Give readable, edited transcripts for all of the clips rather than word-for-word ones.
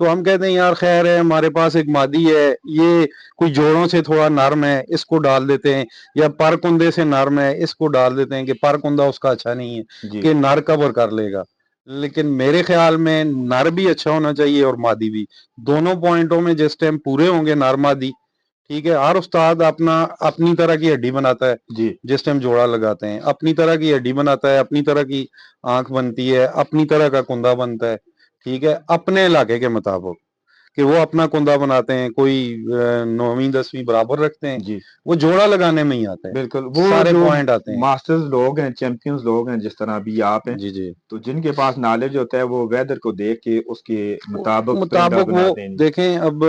تو ہم کہتے ہیں یار خیر ہے ہمارے پاس ایک مادی ہے، یہ کوئی جوڑوں سے تھوڑا نرم ہے، اس کو ڈال دیتے ہیں، یا پر کندے سے نرم ہے اس کو ڈال دیتے ہیں کہ پر کندہ اس کا اچھا نہیں ہے جی کہ نر کور کر لے گا. لیکن میرے خیال میں نر بھی اچھا ہونا چاہیے اور مادی بھی، دونوں پوائنٹوں میں جس ٹائم پورے ہوں گے نر مادی، ٹھیک ہے. ہر استاد اپنی طرح کی ہڈی بناتا ہے، جی جس ٹائم جوڑا لگاتے ہیں اپنی طرح کی ہڈی بناتا ہے، اپنی طرح کی آنکھ بنتی ہے، اپنی طرح کا کندہ بنتا ہے، ٹھیک ہے، اپنے علاقے کے مطابق کہ وہ اپنا کندہ بناتے ہیں. کوئی 9ویں 10ویں برابر رکھتے ہیں، جی وہ جوڑا لگانے میں ہی آتا ہے، بالکل. وہ سارے جو پوائنٹ آتے ہیں. ماسٹرز لوگ ہیں، چیمپئنز لوگ ہیں، جس طرح ابھی آپ ہیں، جی جی تو جن کے پاس نالج ہوتا ہے وہ ویدر کو دیکھ کے اس کے مطابق پرندہ وہ بناتے ہیں. دیکھیں اب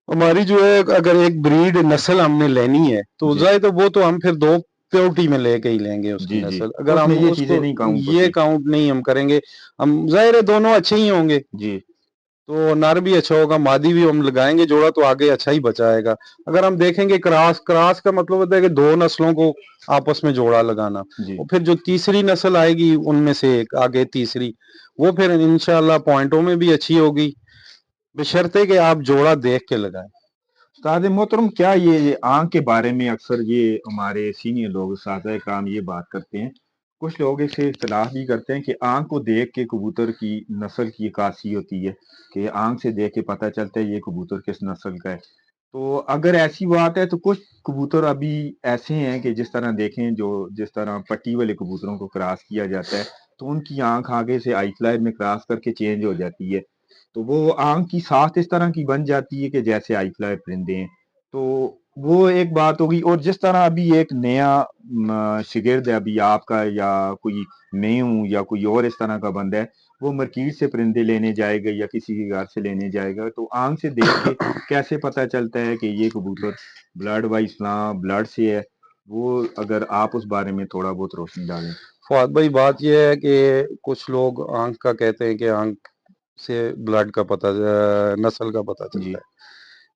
ہماری جو ہے اگر ایک بریڈ نسل ہم نے لینی ہے تو جی ظاہر تو وہ تو ہم پھر 2 پیورٹی میں لے کے ہی لیں گے اس کی جی جی نسل. اگر اس میں ہم یہ اس چیزیں کو نہیں کاؤنٹ یہ ہوتی. کاؤنٹ نہیں ہم کریں گے، ہم ظاہر ہے دونوں اچھے ہی ہوں گے، جی تو نر بھی اچھا ہوگا، مادی بھی ہم لگائیں گے جوڑا تو آگے اچھا ہی بچائے گا. اگر ہم دیکھیں گے کراس کا مطلب ہوتا ہے کہ 2 نسلوں کو آپس میں جوڑا لگانا، جی اور پھر جو تیسری نسل آئے گی ان میں سے ایک آگے تیسری، وہ پھر انشاءاللہ پوائنٹوں میں بھی اچھی ہوگی، بشرطے کہ آپ جوڑا دیکھ کے لگائیں. استاد محترم، کیا یہ آنکھ کے بارے میں اکثر یہ ہمارے سینئر لوگ اساتذہ کرام یہ بات کرتے ہیں، کچھ لوگ اس سے اختلاف بھی کرتے ہیں کہ آنکھ کو دیکھ کے کبوتر کی نسل کی عکاسی ہوتی ہے، کہ آنکھ سے دیکھ کے پتہ چلتا ہے یہ کبوتر کس نسل کا ہے. تو اگر ایسی بات ہے تو کچھ کبوتر ابھی ایسے ہیں کہ جس طرح دیکھیں، جس طرح پٹی والے کبوتروں کو کراس کیا جاتا ہے تو ان کی آنکھ آگے سے آئی فلائر میں کراس کر کے چینج ہو جاتی ہے، تو وہ آنکھ کی ساخت اس طرح کی بن جاتی ہے کہ جیسے آئی فلائر پرندے ہیں. تو وہ ایک بات ہوگی. اور جس طرح ابھی ایک نیا شگرد ہے ابھی آپ کا، یا کوئی میں ہوں یا کوئی اور اس طرح کا بندہ ہے، وہ مارکیٹ سے پرندے لینے جائے گا یا کسی کے گھر سے لینے جائے گا، تو آنکھ سے دیکھ کے کیسے پتہ چلتا ہے کہ یہ کبوتر بلڈ وائز فلاں بلڈ سے ہے؟ وہ اگر آپ اس بارے میں تھوڑا بہت روشنی ڈالیں. فواد بھائی بات یہ ہے کہ کچھ لوگ آنکھ کا کہتے ہیں کہ آنکھ سے بلڈ کا پتہ، نسل کا پتہ جی چلتا ہے.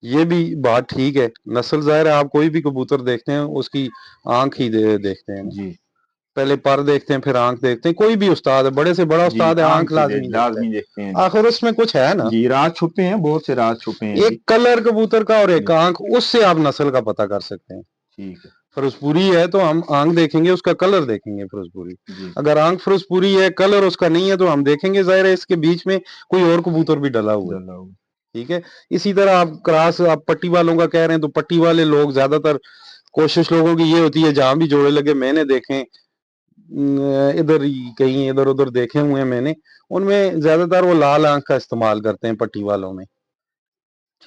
یہ بھی بات ٹھیک ہے، نسل ظاہر ہے آپ کوئی بھی کبوتر دیکھتے ہیں اس کی آنکھ ہی دیکھتے ہیں نا، جی پہلے پر دیکھتے ہیں پھر آنکھ دیکھتے ہیں. کوئی بھی استاد ہے، بڑے سے بڑا جی استاد ہے، آنکھ سے لازمی دیکھتا لازمی ہے. دیکھتے ہیں. جی آخر اس میں کچھ ہے نا، جی راز چھپے ہیں، بہت سے راز چھپے ہیں. جی ایک کلر کبوتر کا اور ایک جی آنکھ، اس سے آپ نسل کا پتہ کر سکتے ہیں. ٹھیک ہے. فروز پوری ہے تو ہم آنکھ دیکھیں گے، اس کا کلر دیکھیں گے فروز پوری. جی اگر آنکھ فروز پوری ہے کلر اس کا نہیں ہے تو ہم دیکھیں گے ظاہر ہے اس کے بیچ میں کوئی اور کبوتر بھی ڈلا ہوا ہے. ڈلا ہوا. ٹھیک ہے. اسی طرح آپ کراس آپ پٹی والوں کا کہہ رہے ہیں تو پٹی والے لوگ زیادہ تر کوشش لوگوں کی یہ ہوتی ہے جہاں بھی جوڑے لگے میں نے دیکھیں ادھر ہی کہیں ادھر ادھر دیکھے ہوئے ہیں میں نے، ان میں زیادہ تر وہ لال آنکھ کا استعمال کرتے ہیں پٹی والوں میں.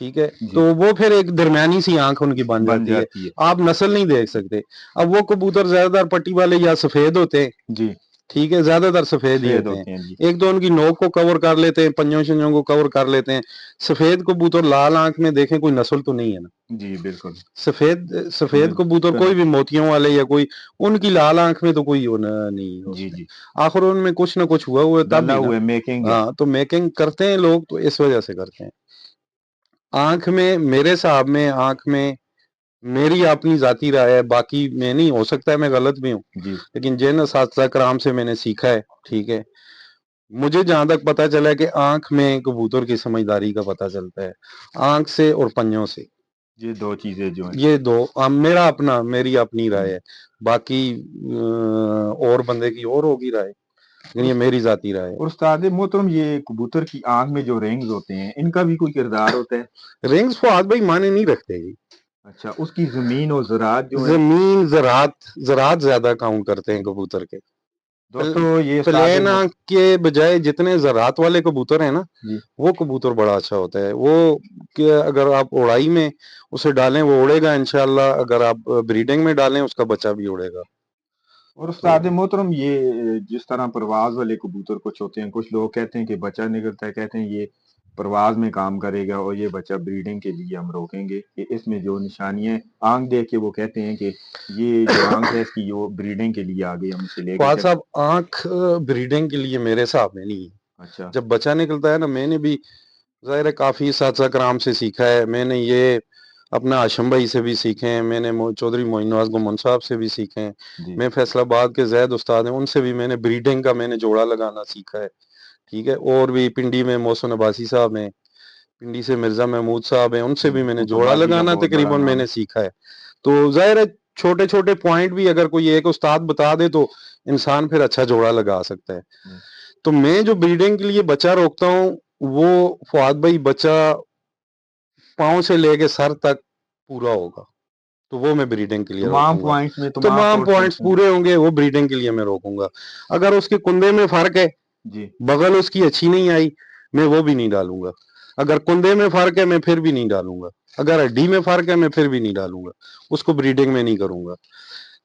ٹھیک ہے. تو جی وہ پھر ایک درمیانی سی آنکھ ان کی بن جاتی ہے، آپ نسل نہیں دیکھ سکتے. اب وہ کبوتر زیادہ تر پٹی والے یا سفید ہوتے ہیں، جی ٹھیک ہے، زیادہ تر سفید ہی ہوتے ہیں. جی ایک تو ان کی نوک کو کور کر لیتے ہیں، پنجوں شنجوں کو کور کر لیتے ہیں. سفید کبوتر لال آنکھ میں دیکھیں کوئی نسل تو نہیں ہے نا. جی بالکل. سفید کبوتر کوئی بھی موتیوں والے یا کوئی، ان کی لال آنکھ میں تو کوئی نہیں ہے اس جی میں. جی آخر ان میں کچھ نہ کچھ ہوا ہے تب ڈلا بھی نا. ہوا ہے، میکنگ ہے. ہاں تو میکنگ کرتے ہیں لوگ تو اس وجہ سے کرتے ہیں. آنکھ میں میرے حساب میں آنکھ میں میری اپنی ذاتی رائے ہے، باقی میں نہیں، ہو سکتا ہے میں غلط بھی ہوں، جی لیکن جن اساتذہ کرام سے میں نے سیکھا ہے، ٹھیک ہے، مجھے جہاں تک پتا چلا ہے کہ آنکھ میں کبوتر کی سمجھداری کا پتہ چلتا ہے آنکھ سے اور پنجوں سے. یہ 2 چیزیں جو ہیں. یہ 2 میری اپنی رائے ہے، باقی اور بندے کی اور ہوگی رائے، لیکن یہ میری ذاتی رائے ہے. اور استاد محترم، یہ کبوتر کی آنکھ میں جو رنگز ہوتے ہیں ان کا بھی کوئی کردار ہوتا ہے؟ رنگز فواد بھائی معنی نہیں رکھتے جی. اچھا، اس کی زمین اور زراعت جو ہیں. زمین زراعت زیادہ کاؤنٹ کرتے ہیں کبوتر کے. دوستو یہ استاد پلین آنکھ کے بجائے جتنے زراعت والے کبوتر ہیں نا، جی وہ کبوتر بڑا اچھا ہوتا ہے. وہ کہ اگر آپ اڑائی میں اسے ڈالیں وہ اڑے گا انشاءاللہ، اگر آپ بریڈنگ میں ڈالیں اس کا بچہ بھی اڑے گا. اور تو استاد محترم، یہ جس طرح پرواز والے کبوتر کچھ ہوتے ہیں، کچھ لوگ کہتے ہیں کہ بچہ نکلتا ہے، کہتے ہیں یہ پرواز میں کام کرے گا اور یہ بچہ بریڈنگ کے لیے ہم روکیں گے، کہ اس میں جو نشانیاں آنکھ دیکھ کے وہ کہتے ہیں کہ یہ جو آنکھ ہے اس کی وہ بریڈنگ کے لیے آگے ہم اسے لے کے فواد چلیں. صاحب آنکھ بریڈنگ کے لیے میرے حساب میں نہیں ہے. اچھا جب بچہ نکلتا ہے نا، میں نے بھی ظاہر ہے کافی اساتذہ کرام سے سیکھا ہے، میں نے یہ اپنا ہاشم بھائی سے بھی سیکھے ہیں، میں نے چودھری معین نواز گمان صاحب سے بھی سیکھے ہیں، جی میں فیصل آباد کے زید استاد ہیں ان سے بھی میں نے بریڈنگ کا میں نے جوڑا لگانا سیکھا ہے. ٹھیک ہے. اور بھی پنڈی میں محسن عباسی صاحب ہیں, پنڈی سے مرزا محمود صاحب ہیں, ان سے بھی میں نے جوڑا بازی کا لگانا بہت بڑا تقریباً میں نام نے سیکھا ہے. تو ظاہر ہے چھوٹے چھوٹے پوائنٹ بھی اگر کوئی ایک استاد بتا دے تو انسان پھر اچھا جوڑا لگا سکتا ہے. ہے. تو میں جو بریڈنگ کے لیے بچہ روکتا ہوں وہ فؤاد بھائی بچہ پاؤں سے لے کے سر تک پورا ہوگا, تو وہ میں بریڈنگ کے لیے تمام روکوں گا. پوائنٹس میں تمام پوائنٹس پورٹس پورے ہوں گے وہ بریڈنگ کے لیے میں روکوں گا. اگر اس کے کندے میں فرق ہے, جی بغل اس کی اچھی نہیں آئی, میں وہ بھی نہیں ڈالوں گا. اگر کندے میں فرق ہے میں پھر بھی نہیں ڈالوں گا. اگر ہڈی میں فرق ہے میں پھر بھی نہیں ڈالوں گا, اس کو بریڈنگ میں نہیں کروں گا.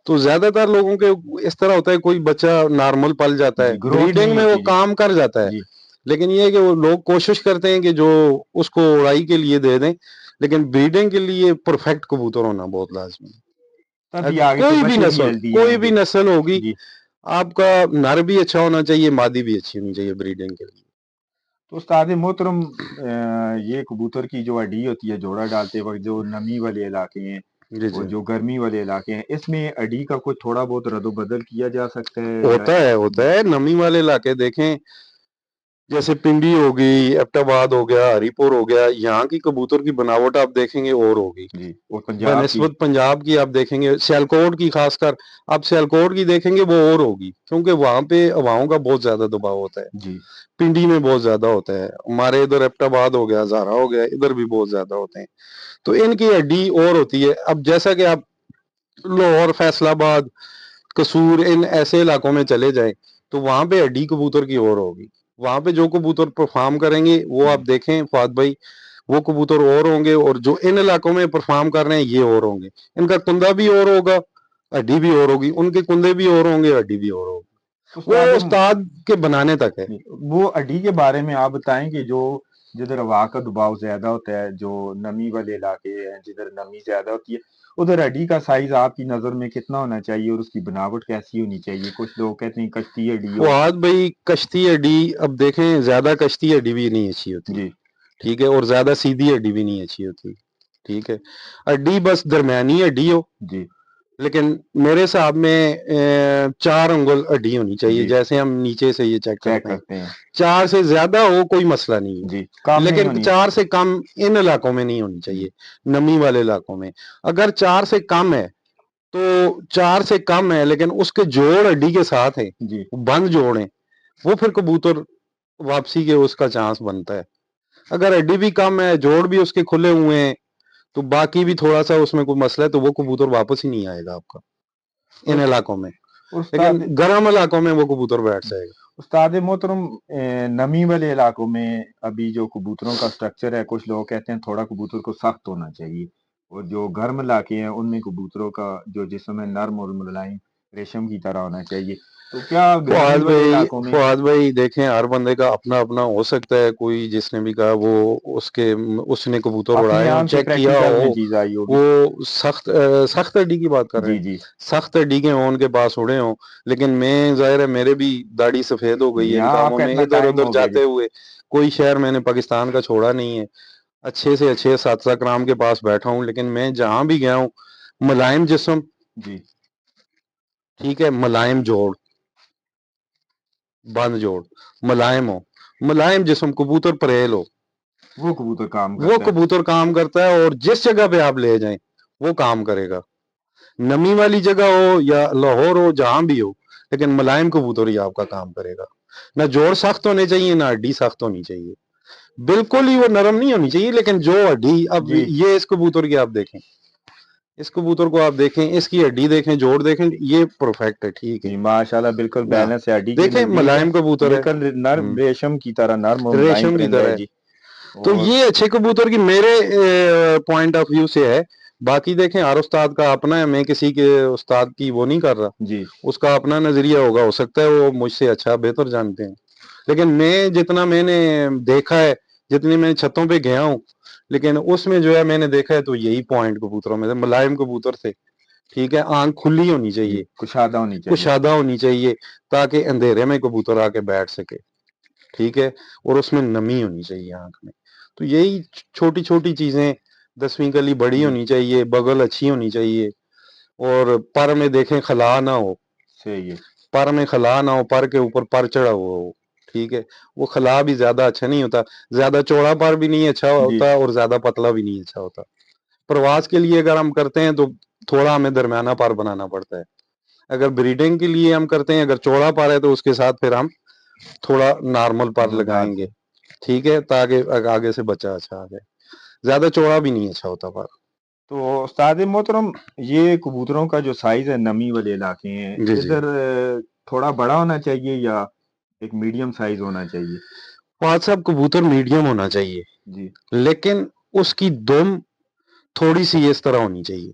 تو زیادہ تر لوگوں کے اس طرح ہوتا ہے, کوئی بچہ نارمل پل جاتا ہے, جی گروتھ بریڈنگ نہیں میں وہ ہوتی. جی کام کر جاتا ہے, جی لیکن یہ ہے کہ وہ لوگ کوشش کرتے ہیں کہ جو اس کو اڑائی کے لیے دے دیں, لیکن بریڈنگ کے لیے پرفیکٹ کبوتر ہونا بہت لازمی تبھی ہے. آگے سے بچے بھی ہیلدی کوئی آئیں بھی گے. نسل ہوگی, جی آپ کا نر بھی اچھا ہونا چاہیے, مادی بھی اچھی ہونی چاہیے بریڈنگ کے لیے. تو استاد محترم یہ کبوتر کی جو اڈی ہوتی ہے جوڑا ڈالتے وقت, جو نمی والے علاقے ہیں جی اور جی جو گرمی والے علاقے ہیں, اس میں اڈی کا کوئی تھوڑا بہت رد و بدل کیا جا سکتا ہے یا ہوتا ہے. نمی والے علاقے دیکھیں, جیسے پنڈی ہو گئی, ایبٹ آباد ہو گیا, ہری پور ہو گیا, یہاں کی کبوتر کی بناوٹ آپ دیکھیں گے اور ہوگی جی اور پنجاب کی. بنسبت پنجاب کی. آپ دیکھیں گے سیالکوٹ کی, خاص کر آپ سیالکوٹ کی دیکھیں گے وہ اور ہوگی, کیونکہ وہاں پہ ہواؤں کا بہت زیادہ دباؤ ہوتا ہے. جی پنڈی میں بہت زیادہ ہوتا ہے, ہمارے ادھر ایبٹ آباد ہو گیا, ہزارہ ہو گیا, ادھر بھی بہت زیادہ ہوتے ہیں. تو ان کی ہڈی اور ہوتی ہے. اب جیسا کہ آپ لاہور, فیصل آباد, قصور, ان ایسے علاقوں میں چلے جائیں تو وہاں پہ ہڈی کبوتر کی اور ہوگی. وہاں پہ جو کبوتر پرفارم کریں گے وہ آپ دیکھیں فہد بھائی, وہ کبوتر اور ہوں گے, اور جو ان علاقوں میں پرفارم کر رہے ہیں یہ اور ہوں گے. ان کا کندہ بھی اور ہوگا, ہڈی بھی اور ہوگی, ان کے کندے بھی اور ہوں گے, ہڈی بھی اور ہوگی. وہ استاد استاد کے بنانے تک ہے. وہ اڈی کے بارے میں آپ بتائیں کہ جو جدھر ہوا کا دباؤ زیادہ ہوتا ہے, جو نمی والے علاقے ہیں جدھر نمی زیادہ ہوتی ہے, ادھر اڈی کا سائز آپ کی نظر میں کتنا ہونا چاہیے اور اس کی بناوٹ کیسی ہونی چاہیے؟ کچھ لوگ کہتے ہیں کشتی اڈی ہو. فہد بھائی کشتی ہڈی, اب دیکھیں زیادہ کشتی ہڈی بھی نہیں اچھی ہوتی, جی ٹھیک ہے, اور زیادہ سیدھی ہڈی بھی نہیں اچھی ہوتی, ٹھیک ہے. ہڈی بس درمیانی ہڈی ہو, جی لیکن میرے حساب میں 4 انگل ہڈی ہونی چاہیے, جی جیسے ہم نیچے سے یہ چیک چیک کرتے ہیں. کرتے ہیں. 4 سے زیادہ ہو کوئی مسئلہ نہیں ہے, جی کام نہیں لیکن ہونی. 4 سے کم ان علاقوں میں نہیں ہونی چاہیے, نمی والے علاقوں میں. اگر 4 سے کم ہے تو 4 سے کم ہے, لیکن اس کے جوڑ ہڈی کے ساتھ ہیں, جی بند جوڑیں, وہ پھر کبوتر واپسی کے اس کا چانس بنتا ہے. اگر ہڈی بھی کم ہے, جوڑ بھی اس کے کھلے ہوئے ہیں, تو باقی بھی تھوڑا سا اس میں کوئی مسئلہ ہے, تو وہ کبوتر واپس ہی نہیں آئے گا آپ کا ان علاقوں میں. لیکن استاد گرم علاقوں میں وہ کبوتر بیٹھ جائے گا. استاد محترم نمی والے علاقوں میں ابھی جو کبوتروں کا سٹرکچر ہے, کچھ لوگ کہتے ہیں تھوڑا کبوتر کو سخت ہونا چاہیے, اور جو گرم علاقے ہیں ان میں کبوتروں کا جو جسم ہے نرم اور ملائم ریشم کی طرح ہونا چاہیے. تو کیا نمی والے علاقوں میں فہد بھائی دیکھیں, ہر بندے کا اپنا اپنا ہو سکتا ہے. کوئی جس نے بھی کہا وہ اس نے کبوتر اپنے اڑائے ہوں, یہاں سے چیک کیا پریکٹیکل ہو, میں چیز آئی ہوگی. وہ سخت ہڈی کی بات کر رہے جی ہیں, جی سخت ہڈی کے ہوں ان کے پاس اڑے ہوں. لیکن میں ظاہر ہے میرے بھی داڑھی سفید ہو گئی ہے جی ان ہاں آپ کاموں کا میں, اتنا ادھر ٹائم ادھر ہو گیا. جی جاتے ہوئے کوئی شہر میں نے پاکستان کا چھوڑا نہیں ہے. اچھے سے اچھے اساتذہ کرام کے پاس بیٹھا ہوں, لیکن میں جہاں بھی گیا ہوں ملائم جسم, جی ٹھیک ہے, ملائم جوڑ, بند جوڑ, ملائم ہو, ملائم جسم, کبوتر پریل ہو, وہ کبوتر کام وہ کرتا ہے. کبوتر کام کرتا ہے. اور جس جگہ پہ آپ لے جائیں وہ کام کرے گا, نمی والی جگہ ہو یا لاہور ہو, جہاں بھی ہو, لیکن ملائم کبوتر ہی آپ کا کام کرے گا. نہ جوڑ سخت ہونے چاہیے, نہ ہڈی سخت ہونی چاہیے, بالکل ہی وہ نرم نہیں ہونی چاہیے, لیکن جو ہڈی, اب جی یہ اس کبوتر کی آپ دیکھیں, اس کبوتر کو آپ دیکھیں, اس کی ہڈی دیکھیں, جوڑ دیکھیں, یہ پرفیکٹ ہے, ٹھیک ہے جی ماشاء اللہ بالکل نا. بیلنس ہے, ہڈی کے دیکھیں نزدیک ہے, ملائم کبوتر ہے, بالکل نرم ریشم کی طرح نرم اور ملائم ریشم کی پرندہ طرح ہے. ہے. جی تو اور یہ اچھے کبوتر کی میرے پوائنٹ آف ویو سے ہے. باقی دیکھیں ہر استاد کا اپنا ہے, میں کسی کے استاد کی وہ نہیں کر رہا, جی اس کا اپنا نظریہ ہوگا, ہو سکتا ہے وہ مجھ سے اچھا بہتر جانتے ہیں. لیکن جتنا میں نے دیکھا ہے, جتنی میں چھتوں پہ گیا ہوں, لیکن اس میں جو ہے میں نے دیکھا ہے تو یہی پوائنٹ کبوتروں میں ملائم کبوتر تھے, ٹھیک ہے, آنکھ کھلی ہونی جی چاہیے, کشادہ ہونی چاہیے. کشادہ ہونی چاہیے, تاکہ اندھیرے میں کبوتر آ کے بیٹھ سکے, ٹھیک ہے, اور اس میں نمی ہونی چاہیے آنکھ میں. تو یہی چھوٹی چھوٹی چیزیں, 10ویں کلی بڑی جی ہونی چاہیے, بغل اچھی ہونی چاہیے, اور پر میں دیکھیں خلا نہ ہو, صحیح ہے. پر میں خلا نہ ہو, پر کے اوپر پر چڑھا ہوا ہو, ٹھیک ہے، وہ خلا بھی زیادہ اچھا نہیں ہوتا، زیادہ چوڑا پار بھی نہیں اچھا جی ہوتا اور زیادہ پتلا بھی نہیں اچھا ہوتا. پرواز کے لیے اگر ہم کرتے ہیں تو تھوڑا ہمیں درمیانہ پار بنانا پڑتا ہے. اگر بریڈنگ کے لیے ہم کرتے ہیں، اگر چوڑا پار ہے تو اس کے ساتھ پھر ہم تھوڑا نارمل پار لگائیں گے، ٹھیک ہے، تاکہ آگے سے بچہ اچھا آ جائے. زیادہ چوڑا بھی نہیں اچھا ہوتا پار. تو استاد محترم، یہ کبوتروں کا جو سائز ہے نمی والے علاقے ہیں جی جی، ادھر تھوڑا بڑا ہونا چاہیے یا ایک میڈیم سائز ہونا چاہیے؟ فواد صاحب کبوتر میڈیم ہونا چاہیے، جی لیکن اس کی دم تھوڑی سی اس طرح ہونی چاہیے،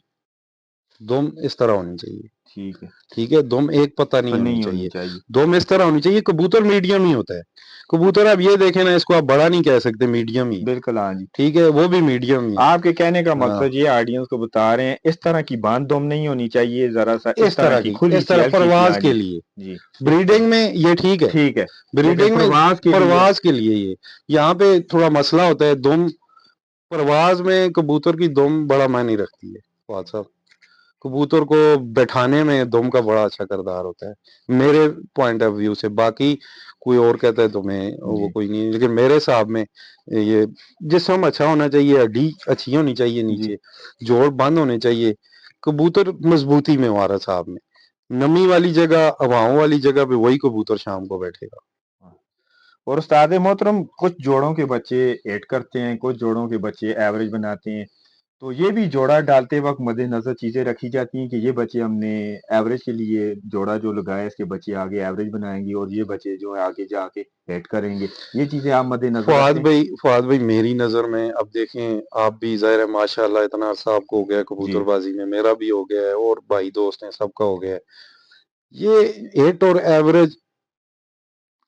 دم اس طرح ہونی چاہیے، ٹھیک ہے، ٹھیک ہے، دم ایک پتہ نہیں ہونی چاہیے، دم اس طرح ہونی چاہیے. کبوتر میڈیم ہی ہوتا ہے. کبوتر آپ یہ دیکھیں نا، اس کو آپ بڑا نہیں کہہ سکتے، میڈیم ہی، بالکل. ہاں جی، ٹھیک ہے، وہ بھی میڈیم ہی ہے. آپ کے کہنے کا ہاں، مقصد یہ آڈینس کو بتا رہے ہیں اس طرح کی باندھ دم نہیں ہونی چاہیے، ذرا سا اس طرح کی کھلی اس سی طرح ہلکی سی. پرواز ہاں کے جی لیے. جی، بریڈنگ میں یہ ٹھیک ہے، ٹھیک ہے، لیکن بریڈنگ میں پرواز کے لیے پرواز کے لیے یہ یہاں پہ تھوڑا مسئلہ ہوتا ہے. دم پرواز میں کبوتر کی دم بڑا معنی رکھتی ہے فواد صاحب. کبوتر کو بیٹھانے میں دم کا بڑا اچھا کردار ہوتا ہے میرے پوائنٹ آف ویو سے. باقی کوئی اور کہتا ہے تو میں وہ جی کوئی نہیں، لیکن میرے حساب میں یہ جسم اچھا ہونا چاہیے، ہڈی اچھی ہونی چاہیے، جی. نیچے جوڑ بند ہونے چاہیے. کبوتر مضبوطی میں ہمارا صاحب میں نمی والی جگہ، ہواؤں والی جگہ پہ وہی کبوتر شام کو بیٹھے گا. اور استاد محترم، کچھ جوڑوں کے بچے ایڈ کرتے ہیں، کچھ جوڑوں کے بچے ایوریج بناتے ہیں، تو یہ بھی جوڑا ڈالتے وقت مد نظر چیزیں رکھی جاتی ہیں کہ یہ بچے ہم نے ایوریج کے لیے جوڑا جو لگایا اس کے بچے آگے ایوریج بنائیں گے اور یہ بچے جو ہے آگے جا کے ایڈ کریں گے. یہ چیزیں آپ مد نظر رکھتے ہیں؟ فواد بھائی میری نظر میں اب دیکھیں، آپ بھی ظاہر ہے ماشاء اللہ اتنا عرصہ آپ کو ہو گیا ہے جی کبوتر بازی میں، میرا بھی ہو گیا ہے اور بھائی دوست ہیں سب کا ہو گیا ہے. یہ ایٹ اور ایوریج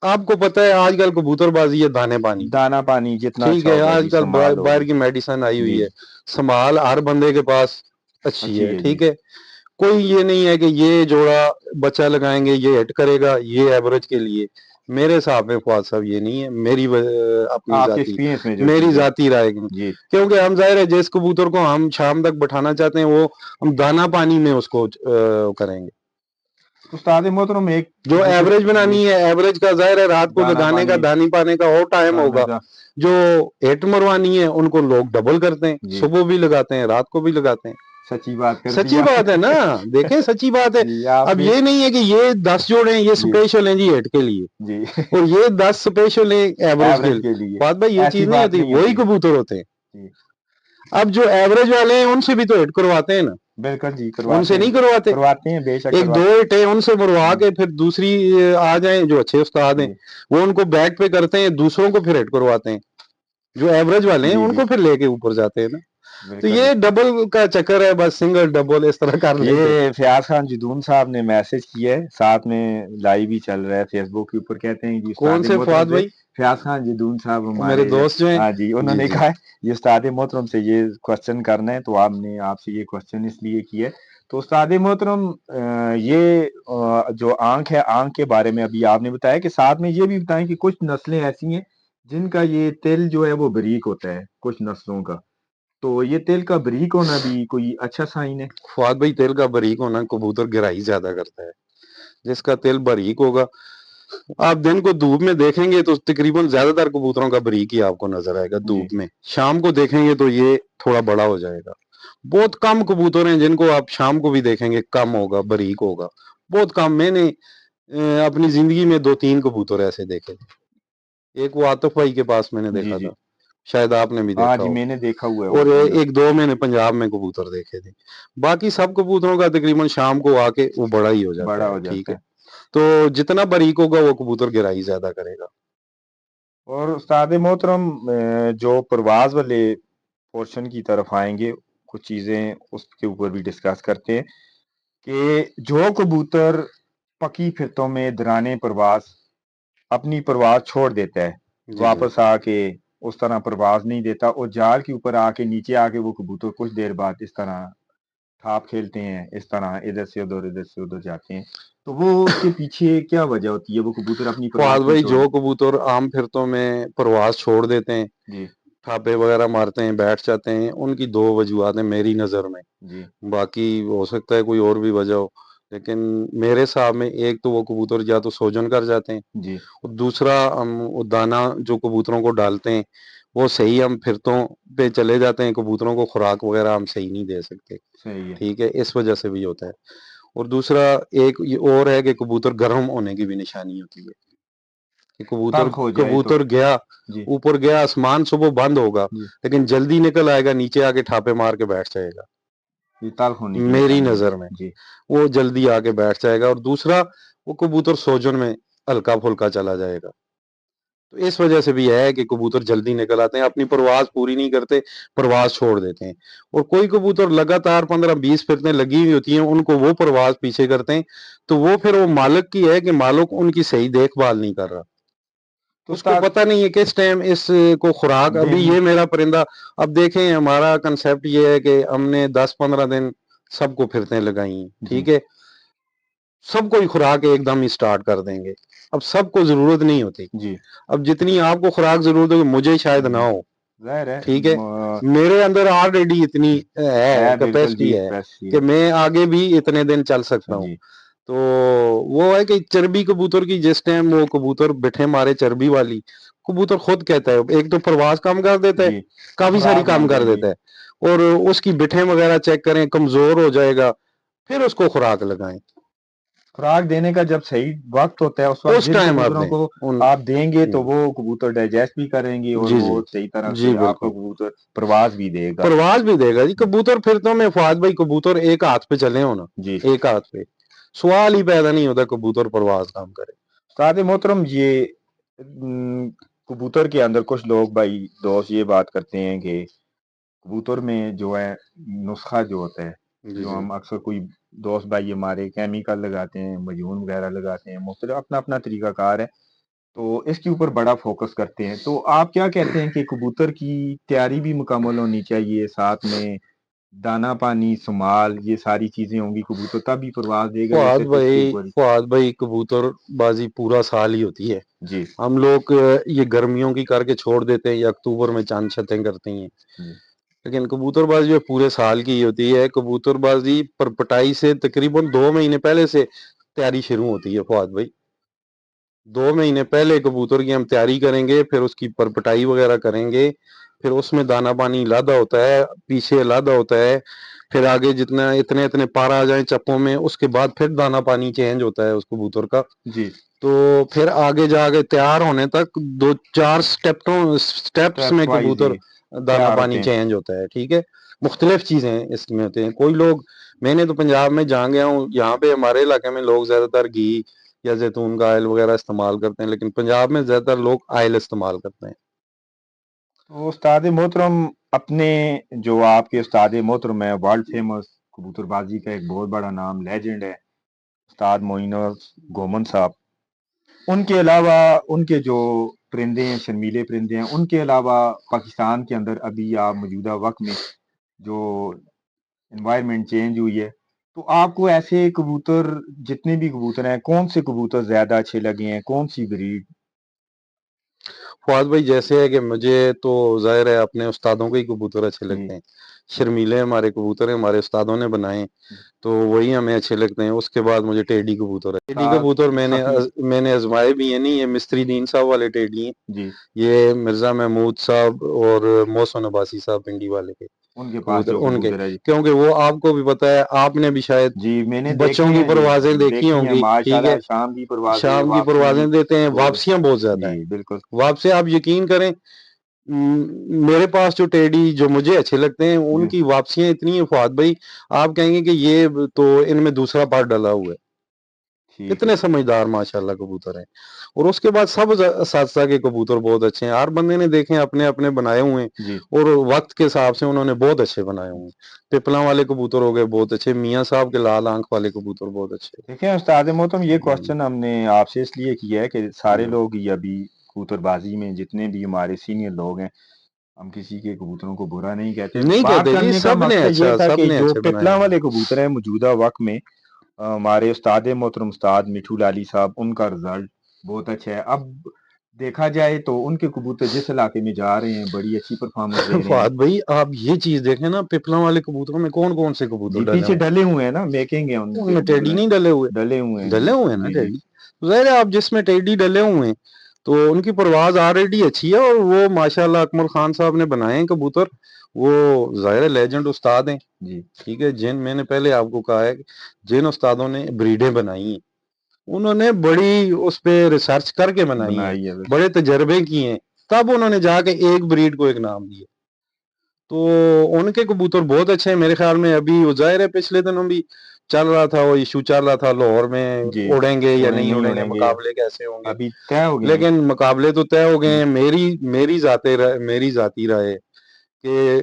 آپ کو پتہ ہے آج کل کبوتر بازی ہے دانے پانی، دانا پانی جتنا ٹھیک اچھا ہے، ہوگا آج جی، کل سنبھال باہر ہوگی. کی میڈیسن آئی جی ہوئی ہے، سنبھال ہر بندے کے پاس اچھی ہے، جی. ٹھیک ہے. کوئی یہ نہیں ہے کہ یہ جوڑا بچہ لگائیں گے یہ ہٹ کرے گا یہ ایوریج کے لیے. میرے حساب میں فواد صاحب یہ نہیں ہے، میری اپنی آپ کے ذاتی ایکسپیرینس میں جو میری چیز ہے. ذاتی رائے. جی کیونکہ ہم ظاہر ہے جس کبوتر کو ہم شام تک بٹھانا چاہتے ہیں وہ ہم دانا پانی میں اس کو کریں گے. استاد محترم، ایک جو کبوتر. ایوریج جی، بنانی ہے، ایوریج کا ظاہر ہے رات کو دانا لگانے کا پانی دانی پانے کا اور ٹائم کرنا ہوگا. تھا. جو ہٹ مروانی ہے ان کو لوگ ڈبل کرتے ہیں، جی، صبح بھی لگاتے ہیں رات کو بھی لگاتے ہیں. سچی بات کر سچی دیا. بات ہے نا، دیکھیں سچی بات ہے. جی آپ اب نے. یہ نہیں ہے کہ یہ 10 جوڑے ہیں یہ جی اسپیشل ہیں جی ہٹ کے لیے جی. اور یہ 10 اسپیشل ہیں ایوریج کے ایوریج لیے. کے لیے بات بھائی یہ ایسی چیز نہیں بات ہوتی، وہی ہوتی. کبوتر ہوتے ہیں. جی اب جو ایوریج والے ہیں ان سے بھی تو ہٹ کرواتے ہیں نا، بالکل جی، ان کرواتے سے ہیں، نہیں کرواتے. کرواتے ہیں، بے شک ایک دو کرواتے ہٹیں ان سے مروا ہیں. کے پھر دوسری آ جائیں جو اچھے استاد ہیں جی وہ ان کو بیک پہ کرتے ہیں، دوسروں کو پھر ہٹ کرواتے ہیں. جو ایوریج والے ہیں جی ان جی کو پھر لے کے اوپر جاتے ہیں نا. تو بالکل. یہ ڈبل کا چکر ہے، بس سنگل ڈبل اس طرح کر لیتے. یہ فیاض خان جدون صاحب نے میسج کیا ہے، ساتھ میں لائیو بھی چل رہا ہے فیس بک کے اوپر. کہتے ہیں جی کون استاد سے محترم فواد سے بھائی؟ فیاض خان جدون صاحب میرے ہمارے. دوست جو ہیں. ہاں جی، انہوں جی نے جی کہا ہے یہ استاد محترم سے یہ کوشچن کرنا ہے، تو آپ نے آپ سے یہ کوشچن اس لیے کیا ہے. تو استاد محترم، یہ جو آنکھ ہے، آنکھ کے بارے میں ابھی آپ نے بتایا کہ ساتھ میں یہ بھی بتائیں کہ کچھ نسلیں ایسی ہیں جن کا یہ تل جو ہے وہ بریک ہوتا ہے کچھ نسلوں کا، تو یہ تل کا بریک ہونا بھی کوئی اچھا سائن ہے؟ فواد بھائی تیل کا باریک ہونا کبوتر گہرائی زیادہ کرتا ہے. جس کا تیل باریک ہوگا آپ دن کو دھوپ میں دیکھیں گے تو تقریباً زیادہ تر کبوتروں کا باریک ہی آپ کو نظر آئے گا جی دھوپ میں. شام کو دیکھیں گے تو یہ تھوڑا بڑا ہو جائے گا. بہت کم کبوتر ہیں جن کو آپ شام کو بھی دیکھیں گے کم ہوگا، باریک ہوگا، بہت کم. میں نے اپنی زندگی میں 2-3 کبوتر ایسے دیکھے تھے. ایک وہ عاطف بھائی کے پاس میں نے جی دیکھا جی. تھا، شاید آپ نے بھی ہاں دیکھا جی، ہو. میں نے دیکھا ہوا ہے وہ اور بندہ. ایک دو میں نے پنجاب میں کبوتر دیکھے تھے. باقی سب کبوتروں کا تقریباً شام کو آ کے وہ بڑا ہی ہو جاتا بڑا ہے، ہو ٹھیک جاتا ہے. ہے. تو جتنا باریک ہوگا وہ کبوتر گہرائی زیادہ کرے گا. اور استاد محترم، جو پرواز والے پورشن کی طرف آئیں گے، کچھ چیزیں اس کے اوپر بھی ڈسکس کرتے ہیں کہ جو کبوتر پکی پھرتوں میں درانے پرواز اپنی پرواز چھوڑ دیتا ہے، جی جی واپس آ کے اس طرح پرواز نہیں دیتا اور جال کے اوپر آ کے نیچے آ کے وہ کبوتر کچھ دیر بعد اس طرح ٹھاپ کھیلتے ہیں، اس طرح ادھر سے ادھر جاتے ہیں، تو وہ اس کے پیچھے کیا وجہ ہوتی ہے؟ وہ کبوتر اپنی فواد پرواز کیوں بھائی چھوڑ جو دیتے کبوتر عام پھرتوں میں پرواز چھوڑ دیتے ہیں، ہیں؟ جی تھاپے وغیرہ مارتے ہیں، بیٹھ جاتے ہیں، ان کی 2 وجوہات ہیں میری نظر میں. جی باقی ہو سکتا ہے کوئی اور بھی وجہ ہو. لیکن میرے حساب میں ایک تو وہ کبوتر یا تو سوجن کر جاتے ہیں، جی اور دوسرا ہم وہ دانہ جو کبوتروں کو ڈالتے ہیں وہ صحیح ہم پھرتوں پہ چلے جاتے ہیں، کبوتروں کو خوراک وغیرہ ہم صحیح نہیں دے سکتے، صحیح ہے، ٹھیک ہے، اس وجہ سے بھی ہوتا ہے۔ اور دوسرا ایک یہ اور ہے کہ کبوتر گرم ہونے کی بھی نشانی ہوتی ہے کہ کبوتر تلخ ہو جائے تو کبوتر گیا جی اوپر گیا، آسمان صبح بند ہوگا جی لیکن جلدی نکل آئے گا، نیچے آ کے ٹھاپے مار کے بیٹھ جائے گا، یہ تلخ ہونے کی میری نشانی نظر ہوتی میں ہے جی وہ جلدی آ کے بیٹھ جائے گا۔ اور دوسرا وہ کبوتر سوجن میں ہلکا پھلکا چلا جائے گا، تو اس وجہ سے بھی ہے کہ کبوتر جلدی نکل آتے ہیں، اپنی پرواز پوری نہیں کرتے، پرواز چھوڑ دیتے ہیں۔ اور کوئی کبوتر لگاتار 15-20 پھرتیں لگی ہوئی ہوتی ہیں، ان کو وہ پرواز پیچھے کرتے ہیں، تو وہ پھر وہ مالک کی ہے کہ مالک ان کی صحیح دیکھ بھال نہیں کر رہا، تو اس کو استاد پتہ نہیں ہے کس ٹائم اس کو خوراک، ابھی دینی یہ میرا پرندہ، اب دیکھیں ہمارا کنسپٹ یہ ہے کہ ہم نے 10-15 دن سب کو پھرتیں لگائی ہیں، جی ٹھیک ہے، سب کو ہی خوراک ایک دم ہی سٹارٹ کر دیں گے، اب سب کو ضرورت نہیں ہوتی، جی اب جتنی آپ کو خوراک ضرورت ہوگی مجھے شاید نہ ہو، ظاہر ہے ٹھیک ہے، میرے اندر آلریڈی اتنی ہے بالکل جی کیپیسٹی ہے کیپیسٹی کہ ہے میں آگے بھی اتنے دن چل سکتا ہوں۔ جی تو وہ ہے کہ چربی کبوتر کی جس ٹائم وہ کبوتر بٹھے مارے چربی والی، کبوتر خود کہتا ہے ایک تو پرواز کم کر دیتا ہے، جی وہ کافی ساری خوراک کام مانگتا کر ہے جی دیتا ہے، اور اس کی بٹھیں وغیرہ چیک کریں، کمزور ہو جائے گا، پھر اس کو خوراک لگائیں، خوراک دینے کا جب صحیح وقت ہوتا ہے اس وقت اس جن ٹائم آپ کبوتروں دیں کو ان آپ دیں گے تو وہ کبوتر ڈائجسٹ بھی کریں گے اور جی وہ جی صحیح طرح جی سے آپ کا بالکل کبوتر پرواز بھی دے گا پرواز بھی دے گا جی۔ کبوتر پھرتوں میں فواد بھائی کبوتر ایک ہاتھ پہ چلے ہونا، جی ایک ہاتھ پہ سوال ہی پیدا نہیں ہوتا کبوتر پرواز کام کرے۔ استاد محترم یہ کبوتر کے اندر کچھ لوگ بھائی دوست یہ بات کرتے ہیں کہ کبوتر میں جو ہے نسخہ جو ہوتا ہے، جی جو جی ہم اکثر کوئی دوست بھائی ہمارے کیمیکل لگاتے ہیں، مجون وغیرہ لگاتے ہیں، مختلف اپنا اپنا طریقہ کار ہے، تو اس کے اوپر بڑا فوکس کرتے ہیں، تو آپ کیا کہتے ہیں کہ کبوتر کی تیاری بھی مکمل ہونی چاہیے، ساتھ میں دانا پانی سمال یہ ساری چیزیں ہوں گی کبوتر تبھی پرواز دے گا یا صرف اس کے اوپر فواد بھائی کبوتر بازی پورا سال ہی ہوتی ہے، جی ہم لوگ یہ گرمیوں کی کر کے چھوڑ دیتے ہیں یا اکتوبر میں چاند چھتیں کرتے ہیں، جی لیکن کبوتر بازی جو پورے سال کی ہوتی ہے، کبوتر بازی پر پٹائی سے تقریباً 2 مہینے پہلے سے تیاری شروع ہوتی ہے فواد بھائی، 2 مہینے پہلے کبوتر کی ہم تیاری کریں گے، پھر اس کی پرپٹائی وغیرہ کریں گے، پھر اس میں دانا پانی لادا ہوتا ہے، پیچھے لادا ہوتا ہے، پھر آگے جتنا اتنے پارا آ جائیں چپوں میں، اس کے بعد پھر دانا پانی چینج ہوتا ہے اس کبوتر کا، جی تو پھر آگے جا کے تیار ہونے تک 2-4 سٹیپس میں اسٹیپس وائز کبوتر یہ دانا تیار پانی ہوتے ہیں چینج ہوتا ہے، ٹھیک ہے، مختلف چیزیں اس میں ہوتے ہیں، کوئی لوگ، میں نے تو پنجاب میں جہاں گیا ہوں یہاں پہ ہمارے علاقے میں لوگ زیادہ تر گھی یا زیتون کا آئل وغیرہ استعمال کرتے ہیں، لیکن پنجاب میں زیادہ تر لوگ آئل استعمال کرتے ہیں۔ تو استاد محترم اپنے جو آپ کے استاد محترم ہے ورلڈ فیمس کبوتر بازی کا ایک بہت بڑا نام لیجنڈ ہے استاد معین گومن صاحب، ان کے علاوہ ان کے جو پرندے ہیں شرمیلے پرندے ہیں ان کے علاوہ پاکستان کے اندر ابھی آپ موجودہ وقت میں جو انوائرمنٹ چینج ہوئی ہے تو آپ کو ایسے کبوتر جتنے بھی کبوتر ہیں کون سے کبوتر زیادہ اچھے لگے ہیں، کون سی بریڈ؟ فواد بھائی جیسے ہے کہ مجھے تو ظاہر ہے اپنے استادوں کے ہی کبوتر اچھے جی لگتے ہیں، شرمیلے ہمارے کبوتر ہیں، ہمارے استادوں نے بنائے تو وہی ہمیں اچھے لگتے ہیں، اس کے بعد مجھے ٹیڈی کبوتر ہے، ٹیڈی استاد کبوتر حفیظ میں نے آزمائے بھی ہیں، نہیں یہ مستری دین صاحب والے ٹیڈی ہیں، جی یہ مرزا محمود صاحب اور محسن عباسی صاحب پنڈی والے کے ان کے پاس کبوتر جو ان کے، کبوتر ہے جی کیونکہ وہ آپ کو بھی پتا ہے، آپ نے بھی شاید جی میں نے بچوں دیکھے کی ہیں جی پروازیں دیکھی دیکھی ہوں ہیں گی، ماشاء ٹھیک ہے، اللہ شام کی پروازیں شام کی واپسی پروازیں دیتے ہیں، بہت واپسیاں بہت زیادہ جی ہیں، بالکل واپسی آپ یقین کریں، میرے پاس جو ٹیڈی جو مجھے اچھے لگتے ہیں ان جی کی واپسیاں اتنی ہیں فواد بھائی، آپ کہیں گے کہ یہ تو ان میں دوسرا پارٹ ڈلا ہوا ہے، ٹھیک ہے اتنے سمجھدار ماشاءاللہ کبوتر ہیں، اور اس کے بعد سب اساتذہ کے کبوتر بہت اچھے ہیں، ہر بندے نے دیکھیں اپنے اپنے بنائے ہوئے ہیں، جی اور وقت کے حساب سے انہوں نے بہت اچھے بنائے ہوئے ہیں، پپلا والے کبوتر ہو گئے بہت اچھے، میاں صاحب کے لال آنکھ والے کبوتر بہت اچھے۔ دیکھیں استاد محترم یہ کوشچن ہم نے آپ سے اس لیے کیا ہے کہ سارے جی لوگ یہ ابھی کبوتر بازی میں جتنے بھی ہمارے سینئر لوگ ہیں ہم کسی کے کبوتروں کو برا نہیں کہتے، نہیں بات کہتے جی، کرنے کا سب نے مقصد یہ اچھا، تھا سب کہ نے جو اچھے بنائے پپلا ہوئے والے کبوتر ہیں موجودہ وقت میں ہمارے استاد محترم استاد مٹھو لالی صاحب ان کا رزلٹ بہت اچھا ہے، اب دیکھا جائے تو ان کے کبوتر جس علاقے میں جا رہے ہیں بڑی اچھی پرفارمنس دے رہے ہیں. فہد بھائی آپ یہ چیز دیکھیں نا، پپلا والے کبوتروں میں کون کون سے کبوتر جی ڈلے پیچھے ہوئے ڈلے ہوئے ہیں نا، میکنگ ہے ان ہیں؟ ان پہ میں ٹیڈی نہیں ڈلے ہوئے؟ ڈلے ہوئے ہیں. ڈلے ہوئے ہیں نا جی جی ٹیڈی. ظاہر ہے آپ جس میں ٹیڈی ڈلے ہوئے ہیں تو ان کی پرواز آلریڈی اچھی ہے، اور وہ ماشاءاللہ اکمل خان صاحب نے بنائے ہیں کبوتر، وہ ظاہر لیجنڈ استاد ہیں. جی ٹھیک ہے، جن میں نے پہلے آپ کو کہا ہے کہ جن استادوں نے بریڈیں بنائی ہیں انہوں نے بڑی اس پہ ریسرچ کر کے بنائی ہیں، بنائی ہے بالکل. بڑے تجربے کیے ہیں، تب انہوں نے جا کے ایک بریڈ کو ایک نام دیا. تو ان کے کبوتر بہت اچھے ہیں میرے خیال میں. ابھی وہ ظاہر ہے پچھلے دنوں بھی چل رہا تھا، وہ ایشو چل رہا تھا لاہور میں جی اڑیں گے یا نہیں اڑیں گے، اڑیں گے، مقابلے کیسے ہوں گے. ابھی طے ہو گئے ہیں. لیکن مقابلے تو طے ہو گئے ہیں. میری ذاتی رائے کہ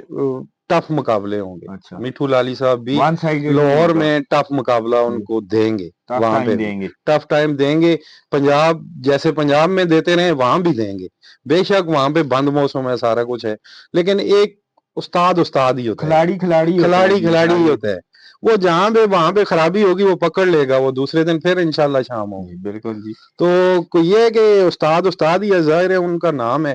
ٹف مقابلے ہوں گے. اچھا میٹھو لالی صاحب بھی ون سائڈڈ نہیں لاہور ہوگا. میں ٹف مقابلہ ان جی کو دیں گے، ٹف وہاں ٹائم پہ بھی دیں گے. ٹف ٹائم دیں گے. پنجاب جیسے پنجاب میں دیتے رہے وہاں بھی دیں گے. بے شک وہاں پہ بند موسم ہے، سارا کچھ ہے، لیکن ایک استاد ہی ہوتا ہے. کھلاڑی ہوتا ہے. کھلاڑی جی ہی ہوتا ہے. وہ جہاں پہ وہاں پہ خرابی ہوگی وہ پکڑ لے گا، وہ دوسرے دن پھر انشاءاللہ شام ہوگی. جی بالکل. جی تو یہ ہے کہ استاد ہی ہے. ظاہر ہے ان کا نام ہے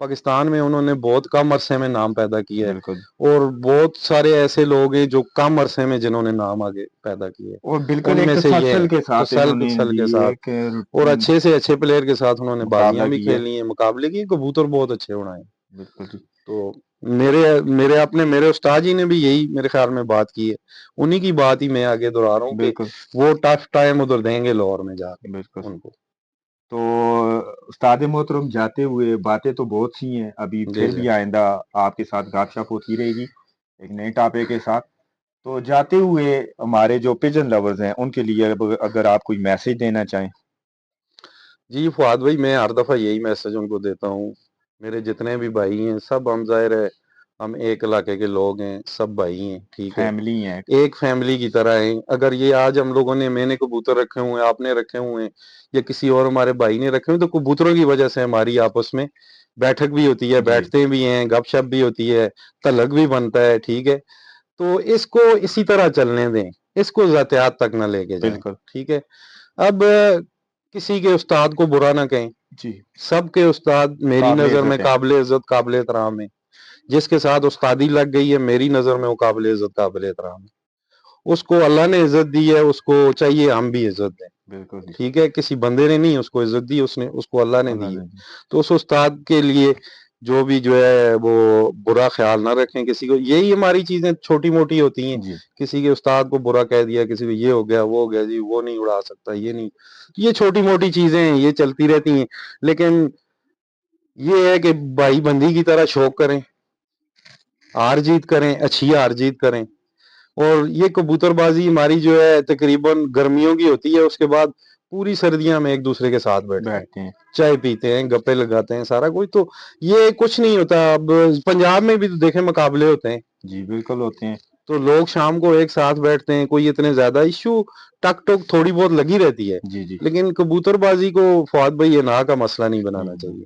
پاکستان میں، انہوں نے بہت کم عرصے میں نام پیدا کیا ہے، بالکل. اور بہت سارے ایسے لوگ ہیں جو کم عرصے میں جنہوں نے نام آگے پیدا کیے، اور بالکل ان ایک میں سے یہ تسلسل ہے. کے ساتھ انہوں نے تسلسل جی کے ساتھ ایک اور اچھے سے اچھے پلیئر کے ساتھ انہوں نے بازیاں مقابلہ بھی کیا. کھیلی ہیں، مقابلے کی. کبوتر بہت اچھے اڑائے ہیں. بالکل. جی تو میرے استاد جی نے بھی یہی میرے خیال میں بات کی ہے. انہی کی بات ہی میں آگے دہرا رہا ہوں کہ بالکل وہ ٹف ٹائم ادھر دیں گے لاہور میں جا کے بالکل. ان کو. تو استاد محترم جاتے ہوئے باتیں تو بہت سی ہیں، ابھی جی پھر جی بھی آئندہ آپ کے ساتھ گپ شپ ہوتی رہے گی ایک نئے ٹاپک کے ساتھ. تو جاتے ہوئے ہمارے جو پجن لورز ہیں ان کے لیے اگر آپ کوئی میسج دینا چاہیں. جی فؤاد بھائی، میں ہر دفعہ یہی میسج ان کو دیتا ہوں. میرے جتنے بھی بھائی ہیں سب ہم ظاہر ہے ہم ایک علاقے کے لوگ ہیں، سب بھائی ہیں. ٹھیک ہے، فیملی ہیں. ایک فیملی کی طرح ہیں. اگر یہ آج ہم لوگوں نے، میں نے کبوتر رکھے ہوئے ہیں، آپ نے رکھے ہوئے ہیں، یا کسی اور ہمارے بھائی نے رکھے ہوئے، تو کبوتروں کی وجہ سے ہماری آپس میں بیٹھک بھی ہوتی ہے، جی بیٹھتے بھی ہیں، گپ شپ بھی ہوتی ہے، تلق بھی بنتا ہے. ٹھیک ہے، تو اس کو اسی طرح چلنے دیں، اس کو ذاتیات تک نہ لے کے جائیں. بالکل. ٹھیک ہے. اب کسی کے استاد کو برا نہ کہیں. جی سب کے استاد میری قابل نظر میں عزت ہے. قابل عزت، قابل احترام ہے. جس کے ساتھ استادی لگ گئی ہے میری نظر میں وہ قابل عزت، قابل احترام ہے. اس کو اللہ نے عزت دی ہے، اس کو چاہیے ہم بھی عزت دیں. بالکل. جی ٹھیک ہے، کسی بندے نے نہیں اس کو عزت دی، اس کو اللہ نے دی ہے. جی تو اس استاد کے لیے جو بھی جو ہے وہ برا خیال نہ رکھیں کسی کو. یہی ہماری چیزیں چھوٹی موٹی ہوتی ہیں. جی کسی کے استاد کو برا کہہ دیا، کسی کو یہ ہو گیا وہ ہو گیا، جی وہ نہیں اڑا سکتا، یہ نہیں. یہ چھوٹی موٹی چیزیں ہیں، یہ چلتی رہتی ہیں. لیکن یہ ہے کہ بھائی بندی کی طرح شوق کریں، ہار جیت کریں، اچھی ہار جیت کریں. اور یہ کبوتر بازی ہماری جو ہے تقریباً گرمیوں کی ہوتی ہے، اس کے بعد پوری سردیاں میں ایک دوسرے کے ساتھ بیٹھتے ہیں، چائے پیتے ہیں، گپے لگاتے ہیں، سارا کچھ. تو یہ کچھ نہیں ہوتا. اب پنجاب میں بھی تو دیکھیں مقابلے ہوتے ہیں. جی بالکل ہوتے ہیں. تو لوگ شام کو ایک ساتھ بیٹھتے ہیں. کوئی اتنے زیادہ ایشو ٹک ٹک تھوڑی بہت لگی رہتی ہے، جی جی لیکن کبوتر بازی کو فؤاد بھائی نا کا مسئلہ نہیں بنانا چاہیے.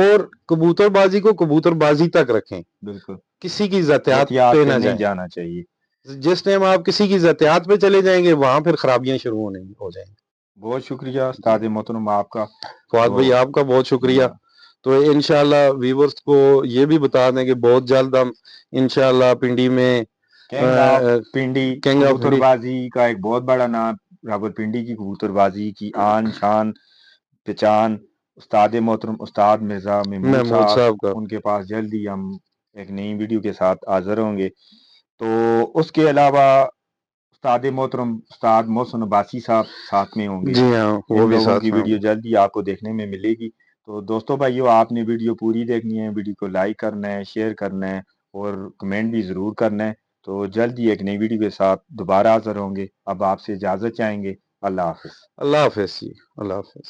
اور کبوتر بازی کو کبوتر بازی تک رکھیں، بالکل. کسی کی ذاتیات احتیاط پہ پہ نہ نہیں جائیں. جانا چاہیے. جس ٹائم آپ کسی کی ذاتیات پہ چلے جائیں گے وہاں پھر خرابیاں شروع ہو جائیں گی. بہت شکریہ جی استاد محترم آپ کا. فؤاد تو بھائی آپ کا بہت شکریہ. تو انشاءاللہ ویورز کو یہ بھی بتا دیں کہ بہت جلد ہم انشاءاللہ پنڈی میں king of Pindi king of کبوتر پنڈی بازی کا ایک بہت بڑا نام، راول پنڈی کی کبوتر بازی کی آن شان پہچان استاد محترم استاد مرزا محمود صاحب، کا ان کے پاس جلد ہی ہم ایک نئی ویڈیو کے ساتھ حاضر ہوں گے. تو اس کے علاوہ استاد محترم استاد محسن عباسی صاحب ساتھ میں ہوں گے. جی ہاں وہ ان بھی لوگوں ساتھ کی میں ہوں ویڈیو گے. جلد ہی آپ کو دیکھنے میں ملے گی. تو دوستوں بھائیو، آپ نے ویڈیو پوری دیکھنی ہے، ویڈیو کو لائک کرنا ہے، شیئر کرنا ہے، اور کمنٹ بھی ضرور کرنا ہے. تو جلد ہی ایک نئی ویڈیو کے ساتھ دوبارہ حاضر ہوں گے. اب آپ سے اجازت چاہیں گے. اللہ حافظ. اللہ حافظ جی، اللہ حافظ.